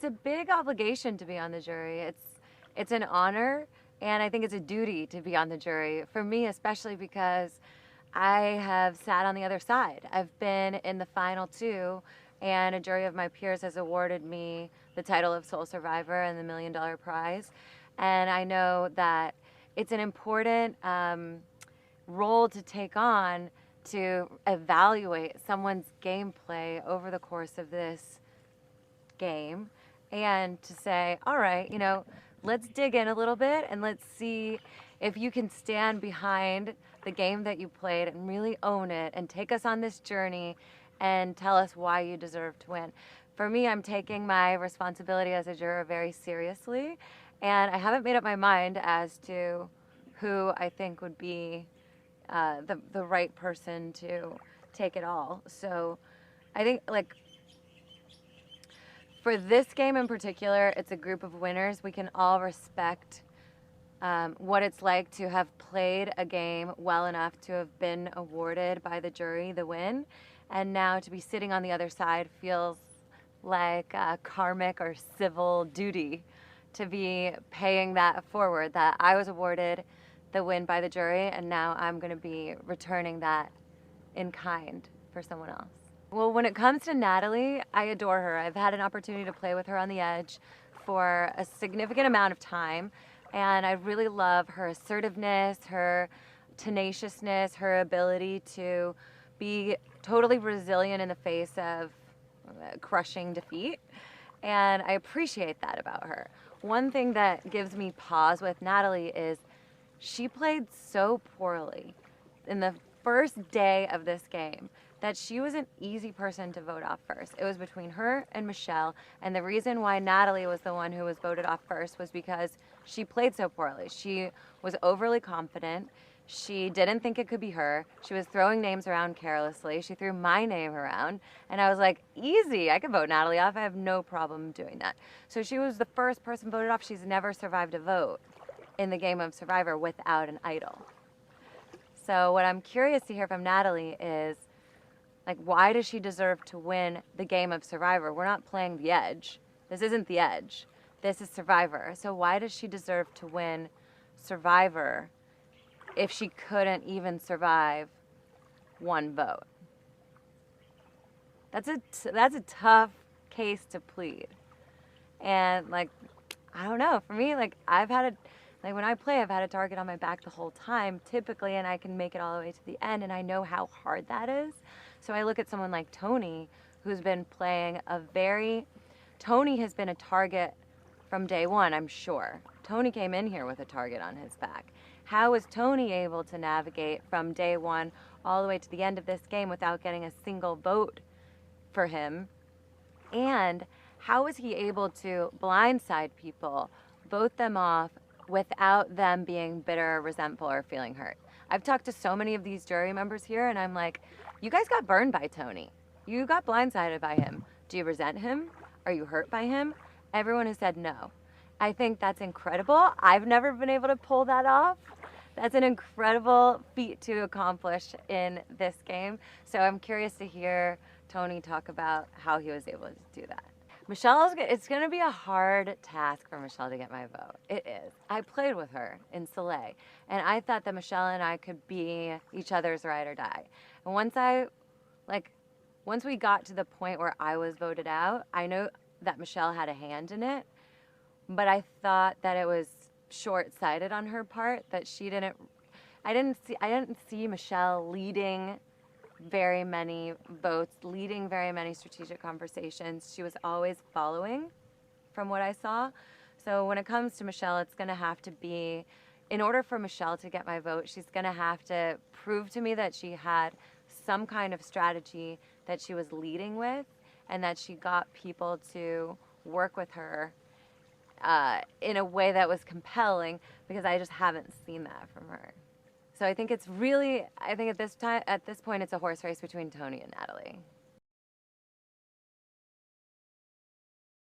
a big obligation to be on the jury. It's an honor, and I think it's a duty to be on the jury. For me, especially because I have sat on the other side. I've been in the final two, and a jury of my peers has awarded me the title of sole survivor and the $1 million prize. And I know that it's an important role to take on to evaluate someone's gameplay over the course of this game and to say, all right, let's dig in a little bit and let's see if you can stand behind the game that you played and really own it and take us on this journey and tell us why you deserve to win. For me, I'm taking my responsibility as a juror very seriously, and I haven't made up my mind as to who I think would be the right person to take it all. So I think, like, for this game in particular, it's a group of winners. We can all respect what it's like to have played a game well enough to have been awarded by the jury the win, and now to be sitting on the other side feels like a karmic or civil duty to be paying that forward, that I was awarded the win by the jury, and now I'm going to be returning that in kind for someone else. Well, when it comes to Natalie, I adore her. I've had an opportunity to play with her on the edge for a significant amount of time, and I really love her assertiveness, her tenaciousness, her ability to be totally resilient in the face of crushing defeat, and I appreciate that about her. One thing that gives me pause with Natalie is she played so poorly in the first day of this game that she was an easy person to vote off first. It was between her and Michelle, and the reason why Natalie was the one who was voted off first was because she played so poorly. She was overly confident. She didn't think it could be her. She was throwing names around carelessly. She threw my name around, and I was like, easy, I could vote Natalie off. I have no problem doing that. So she was the first person voted off. She's never survived a vote in the game of Survivor without an idol. So what I'm curious to hear from Natalie is, like, why does she deserve to win the game of Survivor? We're not playing The Edge. This isn't The Edge. This is Survivor. So why does she deserve to win Survivor if she couldn't even survive one vote? That's a tough case to plead. And, like, I don't know. For me, like, when I play, I've had a target on my back the whole time, typically, and I can make it all the way to the end, and I know how hard that is. So I look at someone like Tony, who's been playing Tony has been a target from day one, I'm sure. Tony came in here with a target on his back. How was Tony able to navigate from day one all the way to the end of this game without getting a single vote for him? And how was he able to blindside people, vote them off, without them being bitter, resentful, or feeling hurt? I've talked to so many of these jury members here, and I'm like, you guys got burned by Tony. You got blindsided by him. Do you resent him? Are you hurt by him? Everyone has said no. I think that's incredible. I've never been able to pull that off. That's an incredible feat to accomplish in this game. So I'm curious to hear Tony talk about how he was able to do that. It's going to be a hard task for Michelle to get my vote. It is. I played with her in Soleil, and I thought that Michelle and I could be each other's ride or die. And once we got to the point where I was voted out, I know that Michelle had a hand in it, but I thought that it was short-sighted on her part, that I didn't see Michelle leading very many votes, leading very many strategic conversations. She was always following, from what I saw. So when it comes to Michelle, it's going to have to be, in order for Michelle to get my vote, she's going to have to prove to me that she had some kind of strategy that she was leading with, and that she got people to work with her in a way that was compelling, because I just haven't seen that from her. So I think at this point, it's a horse race between Tony and Natalie.